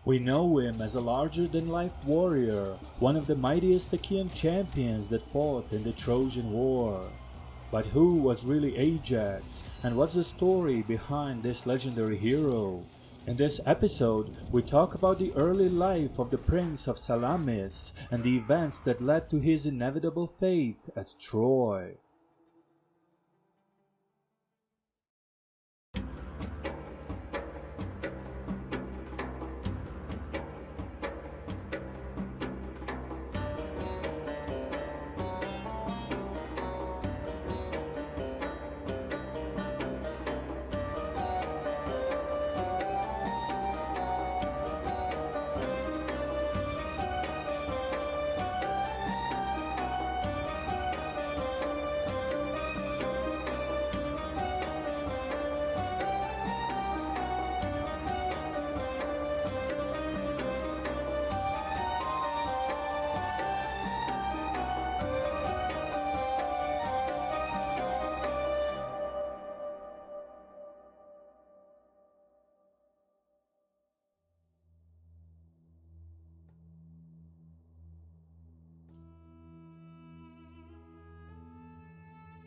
We know him as a larger-than-life warrior, one of the mightiest Achaean champions that fought in the Trojan War. But who was really Ajax, and what's the story behind this legendary hero? In this episode, we talk about the early life of the Prince of Salamis and the events that led to his inevitable fate at Troy.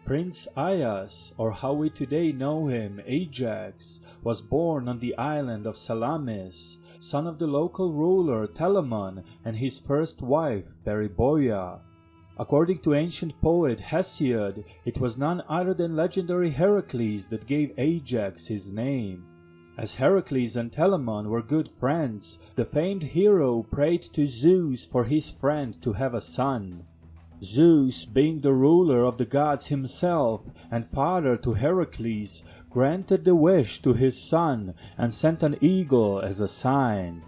Prince Ajax, or how we today know him, Ajax, was born on the island of Salamis, son of the local ruler Telamon and his first wife Periboia. According to ancient poet Hesiod, it was none other than legendary Heracles that gave Ajax his name. As Heracles and Telamon were good friends, the famed hero prayed to Zeus for his friend to have a son. Zeus, being the ruler of the gods himself and father to Heracles, granted the wish to his son and sent an eagle as a sign.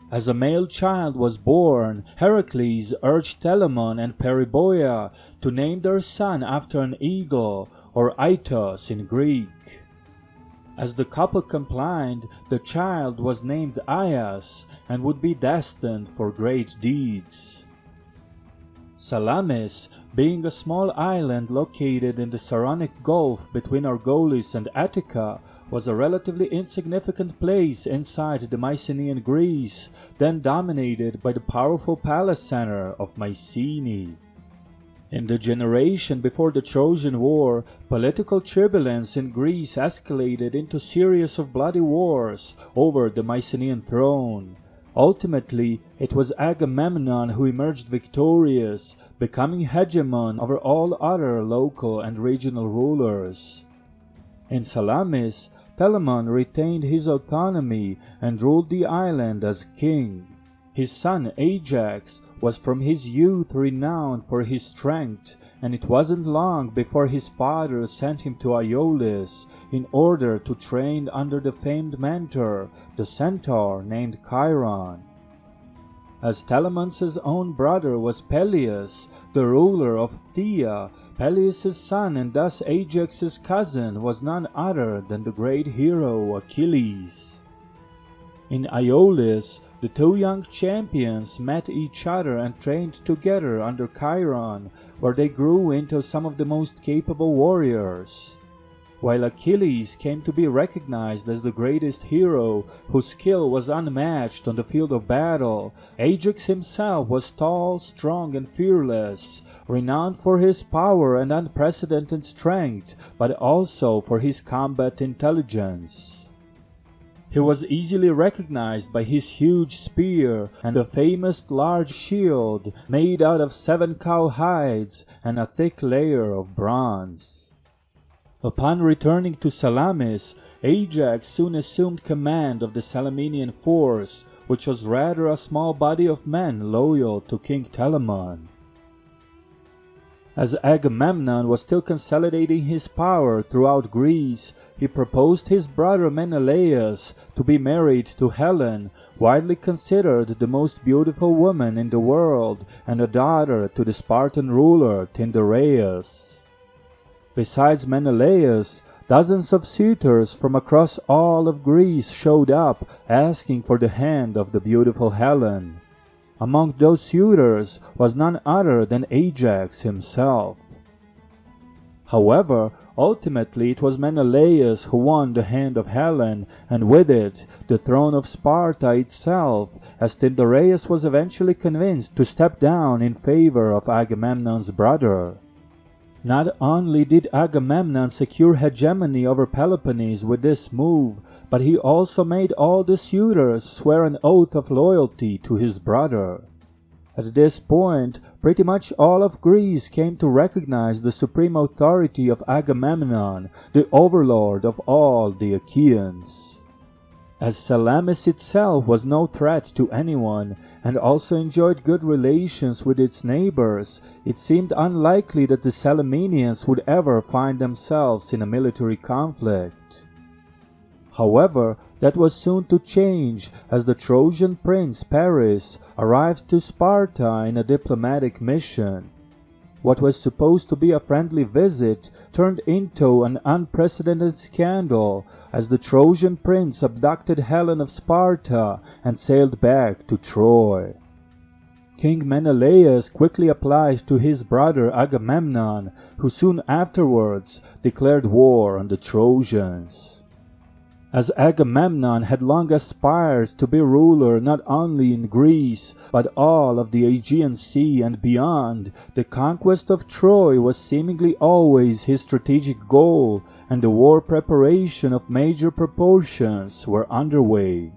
As a male child was born, Heracles urged Telamon and Periboia to name their son after an eagle, or Aitos in Greek. As the couple complied, the child was named Ajax and would be destined for great deeds. Salamis, being a small island located in the Saronic Gulf between Argolis and Attica, was a relatively insignificant place inside the Mycenaean Greece, then dominated by the powerful palace center of Mycenae. In the generation before the Trojan War, political turbulence in Greece escalated into a series of bloody wars over the Mycenaean throne. Ultimately, it was Agamemnon who emerged victorious, becoming hegemon over all other local and regional rulers. In Salamis, Telamon retained his autonomy and ruled the island as king. His son Ajax was from his youth renowned for his strength, and it wasn't long before his father sent him to Aeolus in order to train under the famed mentor, the centaur named Chiron. As Telamon's own brother was Peleus, the ruler of Phthia, Peleus' son and thus Ajax's cousin was none other than the great hero Achilles. In Aeolus, the two young champions met each other and trained together under Chiron, where they grew into some of the most capable warriors. While Achilles came to be recognized as the greatest hero, whose skill was unmatched on the field of battle, Ajax himself was tall, strong, and fearless, renowned for his power and unprecedented strength, but also for his combat intelligence. He was easily recognized by his huge spear and the famous large shield made out of 7 cow hides and a thick layer of bronze. Upon returning to Salamis, Ajax soon assumed command of the Salaminian force, which was rather a small body of men loyal to King Telamon. As Agamemnon was still consolidating his power throughout Greece, he proposed his brother Menelaus to be married to Helen, widely considered the most beautiful woman in the world and a daughter to the Spartan ruler Tyndareus. Besides Menelaus, dozens of suitors from across all of Greece showed up asking for the hand of the beautiful Helen. Among those suitors was none other than Ajax himself. However, ultimately it was Menelaus who won the hand of Helen, and with it, the throne of Sparta itself, as Tyndareus was eventually convinced to step down in favor of Agamemnon's brother. Not only did Agamemnon secure hegemony over Peloponnese with this move, but he also made all the suitors swear an oath of loyalty to his brother. At this point, pretty much all of Greece came to recognize the supreme authority of Agamemnon, the overlord of all the Achaeans. As Salamis itself was no threat to anyone, and also enjoyed good relations with its neighbors, it seemed unlikely that the Salaminians would ever find themselves in a military conflict. However, that was soon to change as the Trojan prince Paris arrived to Sparta in a diplomatic mission. What was supposed to be a friendly visit turned into an unprecedented scandal as the Trojan prince abducted Helen of Sparta and sailed back to Troy. King Menelaus quickly applied to his brother Agamemnon, who soon afterwards declared war on the Trojans. As Agamemnon had long aspired to be ruler not only in Greece, but all of the Aegean Sea and beyond, the conquest of Troy was seemingly always his strategic goal, and the war preparation of major proportions were underway.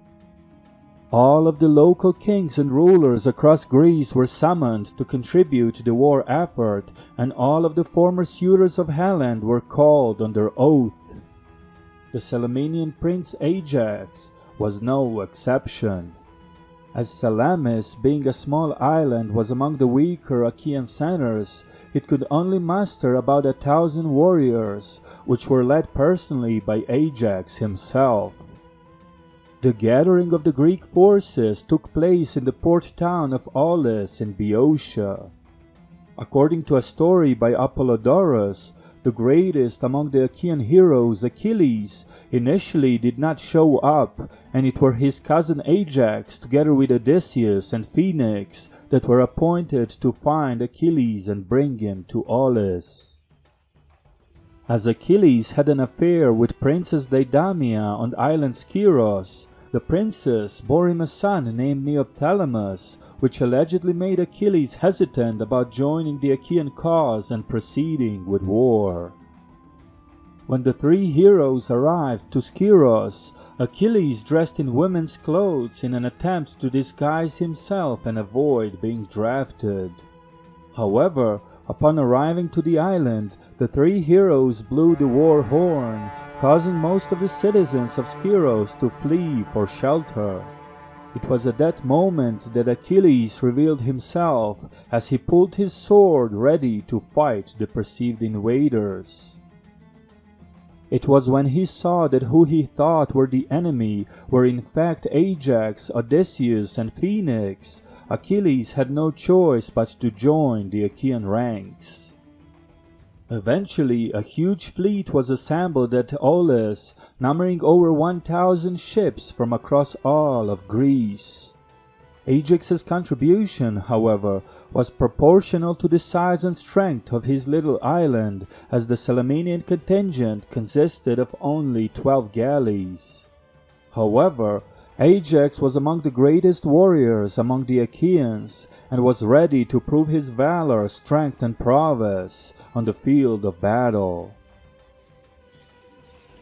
All of the local kings and rulers across Greece were summoned to contribute to the war effort, and all of the former suitors of Helen were called under oath. The Salaminian prince Ajax was no exception. As Salamis, being a small island, was among the weaker Achaean centers, it could only muster about 1,000 warriors, which were led personally by Ajax himself. The gathering of the Greek forces took place in the port town of Aulis in Boeotia. According to a story by Apollodorus, the greatest among the Achaean heroes, Achilles, initially did not show up, and it were his cousin Ajax, together with Odysseus and Phoenix, that were appointed to find Achilles and bring him to Aulis. As Achilles had an affair with Princess Deidamia on the island Skyros, the princess bore him a son named Neoptolemus, which allegedly made Achilles hesitant about joining the Achaean cause and proceeding with war. When the three heroes arrived to Skyros, Achilles dressed in women's clothes in an attempt to disguise himself and avoid being drafted. However, upon arriving to the island, the three heroes blew the war horn, causing most of the citizens of Skyros to flee for shelter. It was at that moment that Achilles revealed himself as he pulled his sword ready to fight the perceived invaders. It was when he saw that who he thought were the enemy were in fact Ajax, Odysseus, and Phoenix, Achilles had no choice but to join the Achaean ranks. Eventually, a huge fleet was assembled at Aulis, numbering over 1,000 ships from across all of Greece. Ajax's contribution, however, was proportional to the size and strength of his little island, as the Salaminian contingent consisted of only 12 galleys. However, Ajax was among the greatest warriors among the Achaeans, and was ready to prove his valor, strength, and prowess on the field of battle.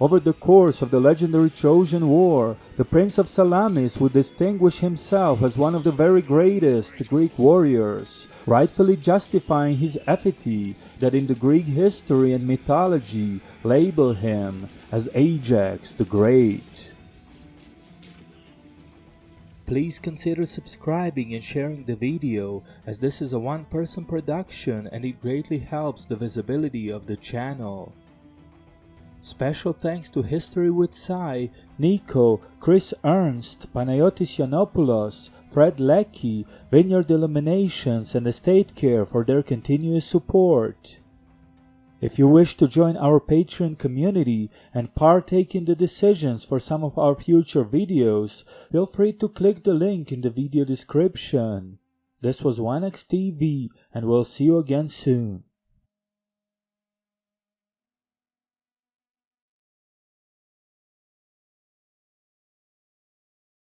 Over the course of the legendary Trojan War, the Prince of Salamis would distinguish himself as one of the very greatest Greek warriors, rightfully justifying his epithet that in the Greek history and mythology label him as Ajax the Great. Please consider subscribing and sharing the video, as this is a one-person production and it greatly helps the visibility of the channel. Special thanks to History with Sai, Nico, Chris Ernst, Panayotis Yiannopoulos, Fred Leckie, Vineyard Illuminations, and Estate Care for their continuous support. If you wish to join our Patreon community and partake in the decisions for some of our future videos, feel free to click the link in the video description. This was WanaxTV, and we'll see you again soon.